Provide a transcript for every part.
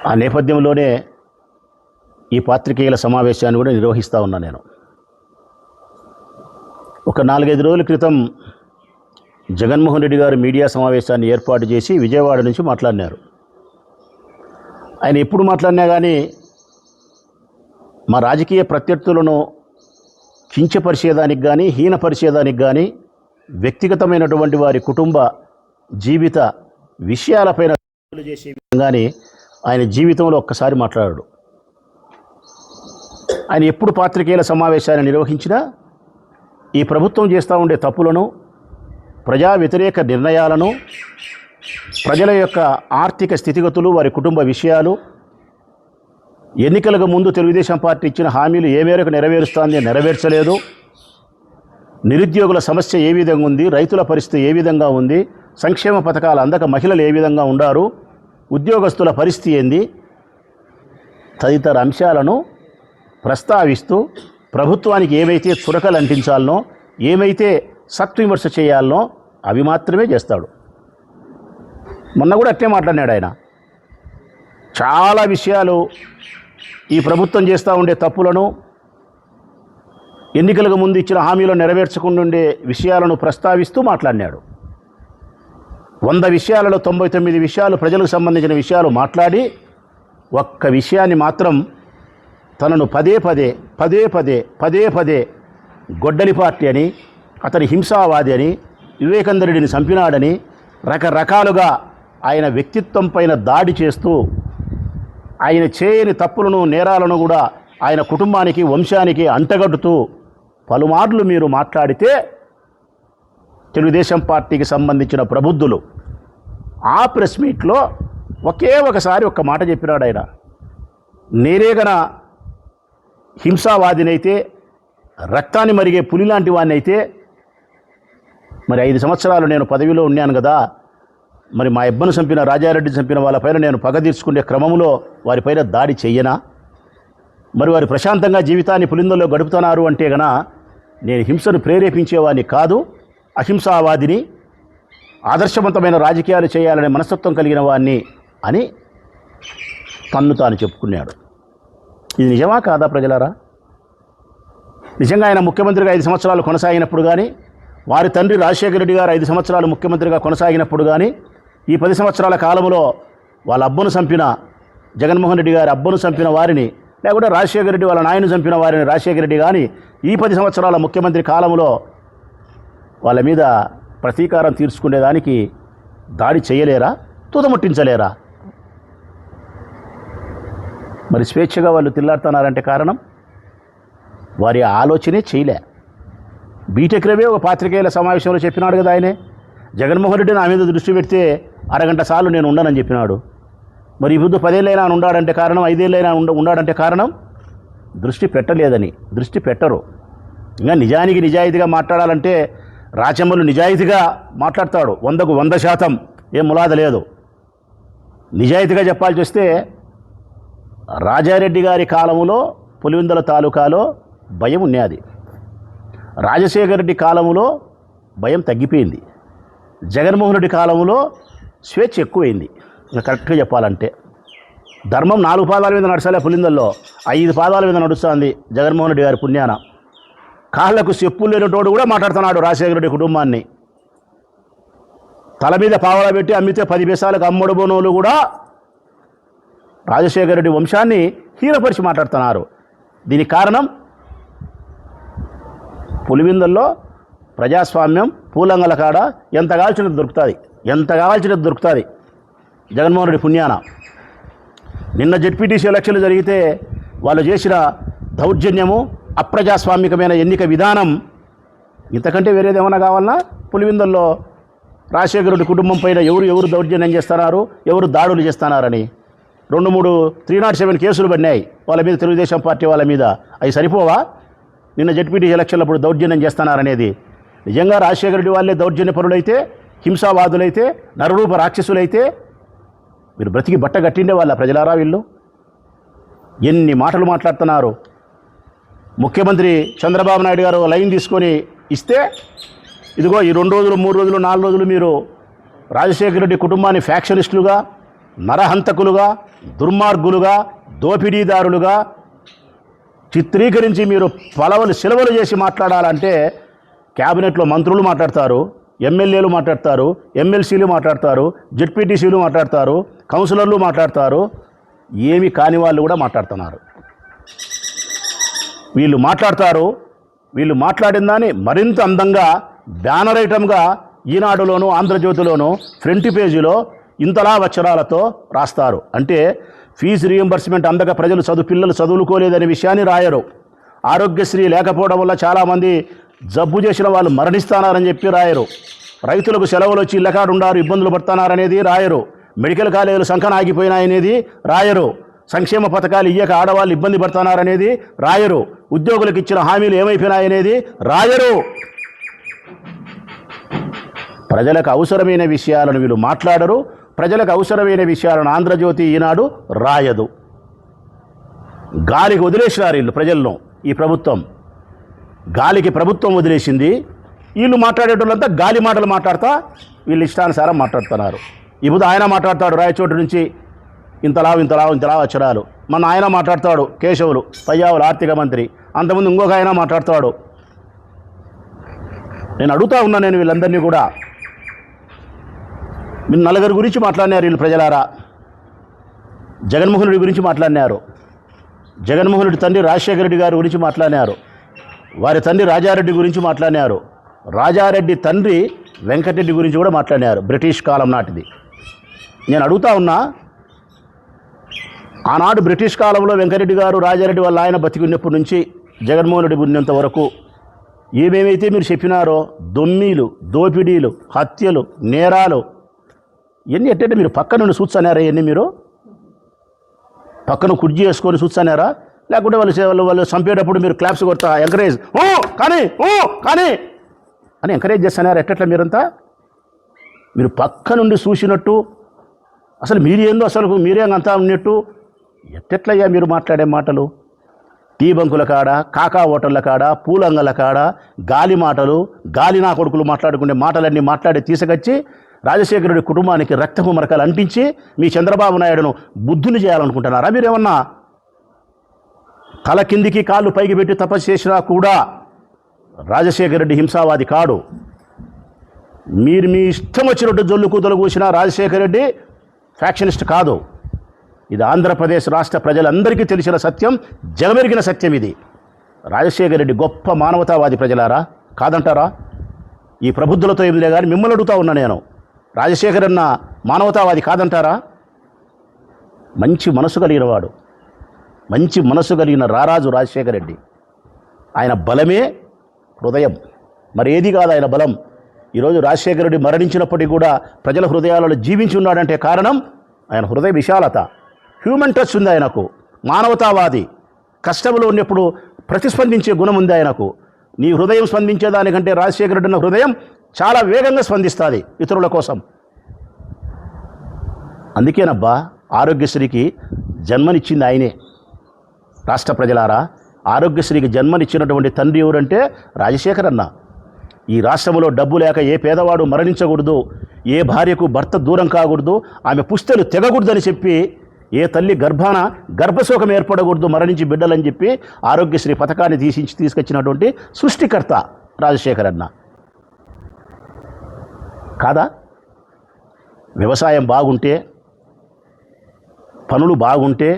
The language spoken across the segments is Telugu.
ఆ నేపథ్యంలోనే ఈ పాత్రికేయుల సమావేశాన్ని కూడా నిర్వహిస్తూ ఉన్నా నేను. ఒక 4-5 రోజుల క్రితం జగన్మోహన్ రెడ్డి గారు మీడియా సమావేశాన్ని ఏర్పాటు చేసి విజయవాడ నుంచి మాట్లాడినారు. ఆయన ఎప్పుడు మాట్లాడినా కానీ మా రాజకీయ ప్రత్యర్థులను కించపరిచేదానికి కానీ హీనపరిచేదానికి కానీ వ్యక్తిగతమైనటువంటి వారి కుటుంబ జీవిత విషయాలపైన చేసే విధంగానే ఆయన జీవితంలో ఒక్కసారి మాట్లాడాడు. ఆయన ఎప్పుడు పాత్రికేయుల సమావేశాన్ని నిర్వహించినా ఈ ప్రభుత్వం చేస్తూ ఉండే తప్పులను, ప్రజా వ్యతిరేక నిర్ణయాలను, ప్రజల యొక్క ఆర్థిక స్థితిగతులు, వారి కుటుంబ విషయాలు, ఎన్నికలకు ముందు తెలుగుదేశం పార్టీ ఇచ్చిన హామీలు ఏ మేరకు నెరవేరుస్తోంది, నెరవేర్చలేదు, నిరుద్యోగుల సమస్య ఏ విధంగా ఉంది, రైతుల పరిస్థితి ఏ విధంగా ఉంది, సంక్షేమ పథకాలు అందక మహిళలు ఏ విధంగా ఉండారు, ఉద్యోగస్తుల పరిస్థితి ఏంది తదితర అంశాలను ప్రస్తావిస్తూ ప్రభుత్వానికి ఏమైతే చురకలు అంటించాలనో, ఏమైతే సత్విమర్శ చేయాలనో అవి మాత్రమే చేస్తాడు. మొన్న కూడా అట్లే మాట్లాడినాడు ఆయన. చాలా విషయాలు ఈ ప్రభుత్వం చేస్తూ ఉండే తప్పులను, ఎన్నికలకు ముందు ఇచ్చిన హామీలను నెరవేర్చకుండా ఉండే విషయాలను ప్రస్తావిస్తూ మాట్లాడినాడు. 100 విషయాలలో 99 విషయాలు ప్రజలకు సంబంధించిన విషయాలు మాట్లాడి ఒక్క విషయాన్ని మాత్రం తనను పదే పదే గొడ్డలి పార్టీ అని, అతని హింసావాది అని, వివేకానంద రెడ్డిని చంపినాడని రకరకాలుగా ఆయన వ్యక్తిత్వం పైన దాడి చేస్తూ ఆయన చేయని తప్పులను, నేరాలను కూడా ఆయన కుటుంబానికి, వంశానికి అంటగడుతూ పలుమార్లు మీరు మాట్లాడితే తెలుగుదేశం పార్టీకి సంబంధించిన ప్రబుద్ధులు ఆ ప్రెస్ మీట్లో ఒకసారి ఒక్క మాట చెప్పినాడు ఆయన. నేరేగన హింసావాదినైతే, రక్తాన్ని మరిగే పులి లాంటి వాడిని అయితే, మరి 5 సంవత్సరాలు నేను పదవిలో ఉన్నాను కదా, మరి మా అబ్బను చంపిన, రాజారెడ్డిని చంపిన వాళ్ళపైన నేను పగ తీర్చుకునే క్రమంలో వారిపైన దాడి చెయ్యనా? మరి వారు ప్రశాంతంగా జీవితాన్ని పులిందల్లో గడుపుతున్నారు అంటే గన నేను హింసను ప్రేరేపించేవాడిని కాదు, అహింసావాదిని, ఆదర్శవంతమైన రాజకీయాలు చేయాలనే మనస్తత్వం కలిగిన వాడిని అని తన్ను తాను చెప్పుకున్నాడు. ఇది నిజమా కాదా ప్రజలారా? నిజంగా ఆయన ముఖ్యమంత్రిగా 5 సంవత్సరాలు కొనసాగినప్పుడు కానీ, వారి తండ్రి రాజశేఖర రెడ్డి గారు 5 సంవత్సరాలు ముఖ్యమంత్రిగా కొనసాగినప్పుడు కానీ, ఈ 10 సంవత్సరాల కాలంలో వాళ్ళ అబ్బను చంపిన, జగన్మోహన్ రెడ్డి గారి అబ్బను చంపిన వారిని, లేకుంటే రాజశేఖర రెడ్డి వాళ్ళ నాయను చంపిన వారిని రాజశేఖర రెడ్డి కానీ ఈ 10 సంవత్సరాల ముఖ్యమంత్రి కాలంలో వాళ్ళ మీద ప్రతీకారం తీర్చుకునేదానికి దాడి చేయలేరా? తుదముట్టించలేరా? మరి స్వేచ్ఛగా వాళ్ళు తిల్లాడుతున్నారంటే కారణం వారి ఆలోచనే చేయలే. బీటెక్ రవే ఒక పాత్రికేయుల సమావేశంలో చెప్పినాడు కదా ఆయనే, జగన్మోహన్ రెడ్డి నా మీద దృష్టి పెడితే అరగంట సార్లు నేను ఉండనని చెప్పినాడు. మరి ఇప్పుడు 10 ఏళ్ళైనా ఉండాడంటే కారణం, 5 ఏళ్ళైనా ఉండాడంటే కారణం దృష్టి పెట్టలేదని. దృష్టి పెట్టరు. ఇంకా నిజానికి నిజాయితీగా మాట్లాడాలంటే రాచమ్మలు నిజాయితీగా మాట్లాడతాడు, 100కు 100% ఏం ములాద లేదు. నిజాయితీగా చెప్పాల్సి వస్తే రాజారెడ్డి గారి కాలంలో పులివెందుల తాలూకాలో భయం ఉన్నది, రాజశేఖర రెడ్డి కాలంలో భయం తగ్గిపోయింది, జగన్మోహన్ రెడ్డి కాలంలో స్వేచ్ఛ ఎక్కువైంది. ఇంకా కరెక్ట్గా చెప్పాలంటే ధర్మం 4 పాదాల మీద నడచాలే, పులివెందుల్లో 5 పాదాల మీద నడుస్తుంది జగన్మోహన్ రెడ్డి గారి పుణ్యాన. కాళ్ళకు చెప్పులు లేనిటోడు కూడా మాట్లాడుతున్నాడు రాజశేఖర రెడ్డి కుటుంబాన్ని. తల మీద పావలా పెట్టి అమ్మితే 10 పైసలకు అమ్ముడుబోనోళ్ళు కూడా రాజశేఖర రెడ్డి వంశాన్ని హీనపరిచి మాట్లాడుతున్నారు. దీనికి కారణం పులివెందుల్లో ప్రజాస్వామ్యం పూలంగల కాడ ఎంత కావాల్సినది దొరుకుతుంది జగన్మోహన్ రెడ్డి పుణ్యాన. నిన్న జెడ్పీటీసీ ఎలక్షన్లు జరిగితే వాళ్ళు చేసిన దౌర్జన్యము, అప్రజాస్వామికమైన ఎన్నిక విధానం, ఇంతకంటే వేరేది ఏమైనా కావాలన్నా? పులివెందుల్లో రాజశేఖర రెడ్డి కుటుంబం పైన ఎవరు దౌర్జన్యం చేస్తున్నారు, ఎవరు దాడులు చేస్తున్నారని 2-3 307 కేసులు పడినాయి వాళ్ళ మీద, తెలుగుదేశం పార్టీ వాళ్ళ మీద. అవి సరిపోవా? నిన్న జెడ్పీటీసీ ఎలక్షన్లప్పుడు దౌర్జన్యం చేస్తున్నారనేది. నిజంగా రాజశేఖర రెడ్డి వాళ్ళే దౌర్జన్యపరులైతే, హింసావాదులైతే, నరరూప రాక్షసులైతే మీరు బ్రతికి బట్ట కట్టిండే వాళ్ళ ప్రజలారా వీళ్ళు? ఎన్ని మాటలు మాట్లాడుతున్నారు. ముఖ్యమంత్రి చంద్రబాబు నాయుడు గారు లైన్ తీసుకొని ఇస్తే ఇదిగో ఈ 2 రోజులు 3 రోజులు 4 రోజులు మీరు రాజశేఖర రెడ్డి కుటుంబాన్ని ఫ్యాక్షనిస్టులుగా, నరహంతకులుగా, దుర్మార్గులుగా, దోపిడీదారులుగా చిత్రీకరించి మీరు సెలవులు చేసి మాట్లాడాలంటే క్యాబినెట్లో మంత్రులు మాట్లాడతారు, ఎమ్మెల్యేలు మాట్లాడతారు, ఎమ్మెల్సీలు మాట్లాడతారు, జెడ్పీటీసీలు మాట్లాడతారు, కౌన్సిలర్లు మాట్లాడతారు, ఏమి కాని వాళ్ళు కూడా మాట్లాడుతున్నారు. వీళ్ళు మాట్లాడిన దాన్ని మరింత అందంగా బ్యానర్ ఐటమ్గా ఈనాడులోను ఆంధ్రజ్యోతిలోను ఫ్రంట్ పేజీలో ఇంతలా అక్షరాలతో రాస్తారు. అంటే ఫీజు రీయింబర్స్మెంట్ అందక పిల్లలు చదువుకోలేదనే విషయాన్ని రాయరు. ఆరోగ్యశ్రీ లేకపోవడం వల్ల చాలామంది జబ్బు చేసిన వాళ్ళు మరణిస్తున్నారని చెప్పి రాయరు. రైతులకు సెలవులు వచ్చి ఇళ్ళకాడు ఉండారు, ఇబ్బందులు పడుతున్నారనేది రాయరు. మెడికల్ కాలేజీలు సంఖన ఆగిపోయినాయనేది రాయరు. సంక్షేమ పథకాలు ఇయ్యక ఆడవాళ్ళు ఇబ్బంది పడుతున్నారనేది రాయరు. ఉద్యోగులకు ఇచ్చిన హామీలు ఏమైపోయినాయనేది రాయరు. ప్రజలకు అవసరమైన విషయాలను వీళ్ళు మాట్లాడరు. ప్రజలకు అవసరమైన విషయాలను ఆంధ్రజ్యోతి ఈనాడు రాయదు. గాలికి వదిలేసినారు వీళ్ళు ప్రజలను. ఈ ప్రభుత్వం గాలికి ప్రభుత్వం వదిలేసింది. వీళ్ళు మాట్లాడేటోళ్ళంతా గాలి మాటలు మాట్లాడతా వీళ్ళు ఇష్టానుసారం మాట్లాడుతున్నారు. ఇప్పుడు ఆయన మాట్లాడతాడు రాయచోటు నుంచి ఇంతలా అక్షరాలు. మన ఆయన మాట్లాడతాడు కేశవులు పయ్యావులు ఆర్థిక మంత్రి. అంతకుముందు ఇంకొక ఆయన మాట్లాడతాడు. నేను అడుగుతా ఉన్నాను వీళ్ళందరినీ కూడా, మీరు నలుగురి గురించి మాట్లాడినారు వీళ్ళు ప్రజలారా. జగన్మోహన్ రెడ్డి గురించి మాట్లాడినారు. జగన్మోహన్ రెడ్డి తండ్రి రాజశేఖర రెడ్డి గారి గురించి మాట్లాడినారు. వారి తండ్రి రాజారెడ్డి గురించి మాట్లాడినారు. రాజారెడ్డి తండ్రి వెంకటరెడ్డి గురించి కూడా మాట్లాడినారు, బ్రిటిష్ కాలం నాటిది. నేను అడుగుతా ఉన్నా, ఆనాడు బ్రిటిష్ కాలంలో వెంకటరెడ్డి గారు రాజారెడ్డి వాళ్ళ ఆయన బతికున్నప్పటి నుంచి జగన్మోహన్ రెడ్డి ఉన్నంత వరకు ఏమేమైతే మీరు చెప్పినారో దొమ్మీలు, దోపిడీలు, హత్యలు, నేరాలు ఇవన్నీ ఎట్టంటే మీరు పక్క నుండి చూస్తున్నారా? ఇవన్నీ మీరు పక్కన కుర్జీ వేసుకొని చూస్తున్నారా? లేకుంటే వాళ్ళు చంపేటప్పుడు మీరు క్లాప్స్ కొడతా ఎంకరేజ్ కానీ అని ఎంకరేజ్ చేస్తున్నారా? ఎట్టట్లా మీరంతా మీరు పక్క నుండి చూసినట్టు అసలు మీరేందో అసలు మీరేంతా ఉన్నట్టు ఎట్టెట్లయ్యా మీరు మాట్లాడే మాటలు? టీ బంకుల కాడ, కాకా హోటళ్ళ కాడ, పూలంగల కాడ గాలి మాటలు, గాలి నా కొడుకులు మాట్లాడుకునే మాటలన్నీ మాట్లాడి తీసుకొచ్చి రాజశేఖర రెడ్డి కుటుంబానికి రక్తపు మరకలు అంటించి మీ చంద్రబాబు నాయుడును బుద్ధుని చేయాలనుకుంటున్నారా? మీరేమన్నా తల కిందికి కాళ్ళు పైకి పెట్టి తపస్సు చేసినా కూడా రాజశేఖర రెడ్డి హింసావాది కాడు. మీరు మీ ఇష్టం వచ్చినట్టు జొల్లు కూతలు కూసినా రాజశేఖర రెడ్డి ఫ్యాక్షనిస్ట్ కాదు. ఇది ఆంధ్రప్రదేశ్ రాష్ట్ర ప్రజలందరికీ తెలిసిన సత్యం, జగమెరిగిన సత్యం ఇది. రాజశేఖర రెడ్డి గొప్ప మానవతావాది ప్రజలారా, కాదంటారా? ఈ ప్రబుద్ధులతో ఏం లే కానీ మిమ్మల్ని అడుగుతా ఉన్నా నేను, రాజశేఖర్ అన్న మానవతావాది కాదంటారా? మంచి మనసు కలిగిన వాడు, మంచి మనసు కలిగిన రారాజు రాజశేఖర రెడ్డి. ఆయన బలమే హృదయం, మరి ఏది కాదు ఆయన బలం. ఈరోజు రాజశేఖర రెడ్డి మరణించినప్పటికీ కూడా ప్రజల హృదయాలలో జీవించి ఉన్నాడంటే కారణం ఆయన హృదయ విశాలత, హ్యూమన్ టచ్ ఉంది ఆయనకు. మానవతావాది, కష్టంలో ఉన్నప్పుడు ప్రతిస్పందించే గుణం ఉంది ఆయనకు. నీ హృదయం స్పందించేదానికంటే రాజశేఖర రెడ్డి హృదయం చాలా వేగంగా స్పందిస్తుంది ఇతరుల కోసం. అందుకేనబ్బా ఆరోగ్యశ్రీకి జన్మనిచ్చింది ఆయనే. రాష్ట్ర ప్రజలారా, ఆరోగ్యశ్రీకి జన్మనిచ్చినటువంటి తండ్రి ఎవరంటే రాజశేఖర్ అన్న. ఈ రాష్ట్రంలో డబ్బు లేక ఏ పేదవాడు మరణించకూడదు, ఏ భార్యకు భర్త దూరం కాకూడదు, ఆమె పుస్తలు తెగకూడదని చెప్పి, ఏ తల్లి గర్భాన గర్భశోకం ఏర్పడకూడదు మరణించి బిడ్డలని చెప్పి ఆరోగ్యశ్రీ పథకాన్ని తీసుకొచ్చినటువంటి సృష్టికర్త రాజశేఖర్ అన్న కాదా? వ్యవసాయం బాగుంటే, పనులు బాగుంటే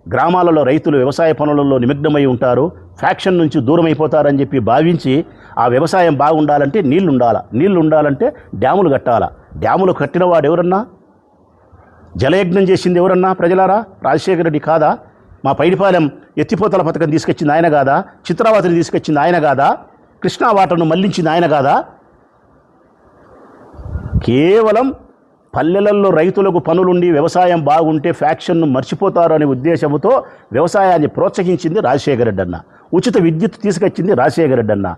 గ్రామాలలో రైతులు వ్యవసాయ పనులలో నిమగ్నమై ఉంటారు, ఫ్యాక్షన్ నుంచి దూరం అయిపోతారని చెప్పి భావించి ఆ వ్యవసాయం బాగుండాలంటే నీళ్లు ఉండాలంటే డ్యాములు కట్టాలా. డ్యాములు కట్టిన వాడు ఎవరన్నా? జలయజ్ఞం చేసింది ఎవరన్నా? ప్రజలారా, రాజశేఖర రెడ్డి కాదా? మా పైడిపాలెం ఎత్తిపోతల పథకం తీసుకొచ్చింది ఆయన కాదా? చిత్రావతిని తీసుకొచ్చింది ఆయన కాదా? కృష్ణా వాటర్ను మళ్లించింది ఆయన కాదా? కేవలం పల్లెలలో రైతులకు పనులుండి వ్యవసాయం బాగుంటే ఫ్యాక్షన్ను మర్చిపోతారు అనే ఉద్దేశంతో వ్యవసాయాన్ని ప్రోత్సహించింది రాజశేఖర రెడ్డి అన్న. ఉచిత విద్యుత్ తీసుకొచ్చింది రాజశేఖర రెడ్డి అన్న.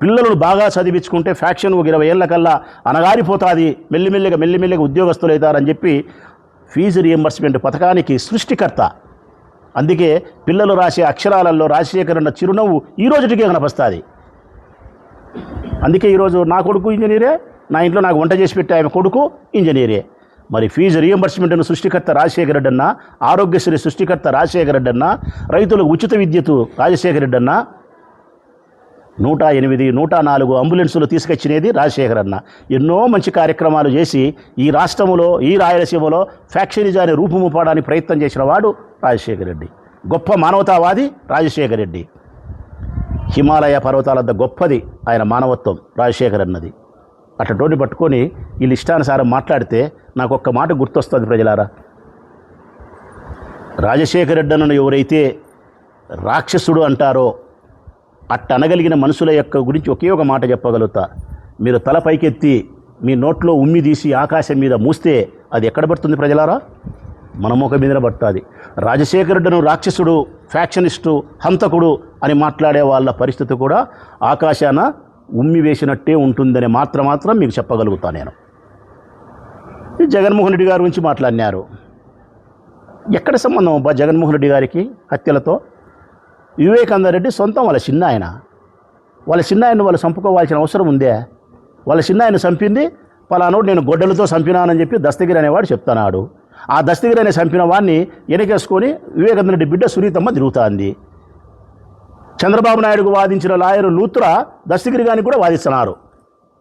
పిల్లలను బాగా చదివించుకుంటే ఫ్యాక్షన్ 20 ఏళ్ల కల్లా అనగారిపోతుంది, మెల్లిమెల్లిగా ఉద్యోగస్తులు అవుతారని చెప్పి ఫీజు రియంబర్స్మెంట్ పథకానికి సృష్టికర్త. అందుకే పిల్లలు రాసే అక్షరాలలో రాజశేఖర అన్న చిరునవ్వు ఈ రోజుటికే కనపస్తుంది. అందుకే ఈరోజు నా కొడుకు ఇంజనీరే, నా ఇంట్లో నాకు వంట చేసి పెట్టే ఆమె కొడుకు ఇంజనీరే. మరి ఫీజు రియంబర్స్మెంట్ను సృష్టికర్త రాజశేఖర రెడ్డి అన్న, ఆరోగ్యశ్రీ సృష్టికర్త రాజశేఖర రెడ్డి అన్న, రైతులకు ఉచిత విద్యుత్ రాజశేఖర రెడ్డి అన్న, 108, 104 అంబులెన్సులు తీసుకొచ్చినది రాజశేఖర్ అన్న. ఎన్నో మంచి కార్యక్రమాలు చేసి ఈ రాష్ట్రంలో, ఈ రాయలసీమలో ఫ్యాక్షనిజాన్ని రూపుముప్పడానికి ప్రయత్నం చేసిన వాడు రాజశేఖర రెడ్డి. గొప్ప మానవతావాది రాజశేఖర రెడ్డి. హిమాలయ పర్వతాలంత గొప్పది ఆయన మానవత్వం రాజశేఖర్ అన్నది. అట్లా పట్టుకొని వీళ్ళు ఇష్టానుసారం మాట్లాడితే నాకు ఒక్క మాట గుర్తొస్తుంది ప్రజలారా. రాజశేఖర రెడ్డి అన్నను ఎవరైతే రాక్షసుడు అంటారో అట్ట అనగలిగిన మనుషుల యొక్క గురించి ఒకే ఒక మాట చెప్పగలుగుతా. మీరు తల పైకెత్తి మీ నోట్లో ఉమ్మి తీసి ఆకాశం మీద మూస్తే అది ఎక్కడ పడుతుంది ప్రజలారా? మన ముఖం మీదనే పడుతుంది. రాజశేఖర రెడ్డిను రాక్షసుడు, ఫ్యాక్షనిస్టు, హంతకుడు అని మాట్లాడే వాళ్ళ పరిస్థితి కూడా ఆకాశాన ఉమ్మి వేసినట్టే ఉంటుందని మాత్రం మీకు చెప్పగలుగుతా నేను. ఈ జగన్మోహన్ రెడ్డి గారి గురించి మాట్లాడినారు. ఎక్కడ సంబంధం అబ్బా జగన్మోహన్ రెడ్డి గారికి హత్యలతో? వివేకానంద రెడ్డి సొంతం వాళ్ళ చిన్న ఆయన. వాళ్ళ చిన్న ఆయన్ని వాళ్ళు చంపుకోవాల్సిన అవసరం ఉందే? వాళ్ళ చిన్న ఆయన చంపింది పలానోడు నేను గొడ్డలతో చంపినానని చెప్పి దస్తగిరి అనేవాడు చెప్తున్నాడు. ఆ దస్తగిరి అనే చంపిన వాడిని వెనకేసుకొని వివేకానంద రెడ్డి బిడ్డ సునీతమ్మ తిరుగుతుంది. చంద్రబాబు నాయుడుకు వాదించిన లాయరు లూత్రా దస్తగిరి గారిని కూడా వాదిస్తున్నారు.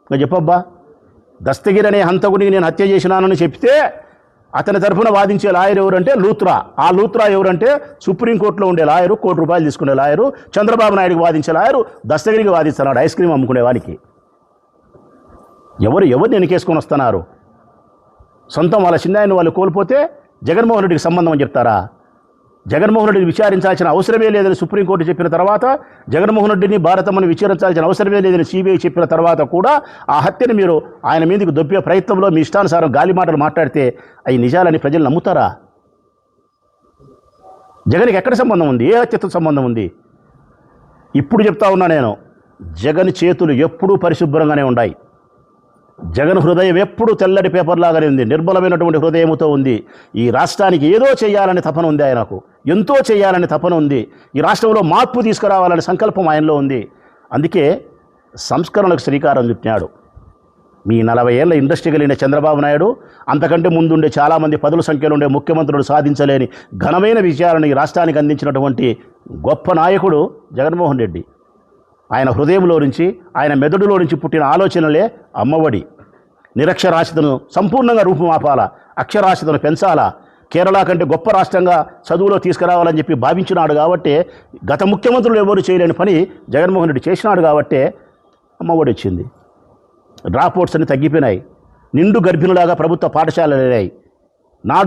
చెప్పబ్బా, దస్తగిరి అనే హంతకుడిని నేను హత్య చేసినానని చెప్తే అతని తరఫున వాదించే లాయర్ ఎవరంటే లూత్రా. ఆ లూత్రా ఎవరంటే సుప్రీంకోర్టులో ఉండే లాయరు, ₹1 తీసుకునే లాయరు, చంద్రబాబు నాయుడుకి వాదించే లాయరు దస్తగిరికి వాదిస్తున్నాడు ఐస్ క్రీమ్ అమ్ముకునే వానికి. ఎవరు వెనకేసుకొని వస్తున్నారు? సొంతం వాళ్ళ చిన్నాయన్ని వాళ్ళు కోల్పోతే జగన్మోహన్ రెడ్డికి సంబంధం అని చెప్తారా? జగన్మోహన్ రెడ్డిని విచారించాల్సిన అవసరమే లేదని సుప్రీంకోర్టు చెప్పిన తర్వాత, జగన్మోహన్ రెడ్డిని భారతమ్మని విచారించాల్సిన అవసరమే లేదని సిబిఐ చెప్పిన తర్వాత కూడా ఆ హత్యని మీరు ఆయన మీదకి దొబ్బే ప్రయత్నంలో మీ ఇష్టానుసారం గాలి మాటలు మాట్లాడితే అవి నిజాలని ప్రజలు నమ్ముతారా? జగన్కి ఎక్కడ సంబంధం ఉంది? ఏ హత్యతో సంబంధం ఉంది? ఇప్పుడు చెప్తా ఉన్నా నేను, జగన్ చేతులు ఎప్పుడూ పరిశుభ్రంగానే ఉన్నాయి. జగన్ హృదయం ఎప్పుడూ తెల్లటి పేపర్లాగానే ఉంది, నిర్మలమైనటువంటి హృదయంతో ఉంది. ఈ రాష్ట్రానికి ఏదో చేయాలని తపన ఉంది ఆయనకు, ఎంతో చేయాలని తపన ఉంది. ఈ రాష్ట్రంలో మార్పు తీసుకురావాలనే సంకల్పం ఆయనలో ఉంది. అందుకే సంస్కరణలకు శ్రీకారం చుట్టినాడు. మీ 40 ఏళ్ల ఇండస్ట్రీ కలిగిన చంద్రబాబు నాయుడు, అంతకంటే ముందుండే చాలామంది పదుల సంఖ్యలో ఉండే ముఖ్యమంత్రులు సాధించలేని ఘనమైన విజయాలను ఈ రాష్ట్రానికి అందించినటువంటి గొప్ప నాయకుడు జగన్మోహన్ రెడ్డి. ఆయన హృదయంలో నుంచి, ఆయన మెదడులో నుంచి పుట్టిన ఆలోచనలే అమ్మఒడి. నిరక్షరాస్యతను సంపూర్ణంగా రూపుమాపాలా, అక్షరాస్యతను పెంచాలా, కేరళ కంటే గొప్ప రాష్ట్రంగా చదువులో తీసుకురావాలని చెప్పి భావించినాడు. కాబట్టి గత ముఖ్యమంత్రులు ఎవరు చేయలేని పని జగన్మోహన్ రెడ్డి చేసినాడు. కాబట్టే అమ్మఒడి వచ్చింది. డ్రాప్ అవుట్స్ అన్ని తగ్గిపోయినాయి. నిండు గర్భిణులాగా ప్రభుత్వ పాఠశాలలు లేనాయి. నాడు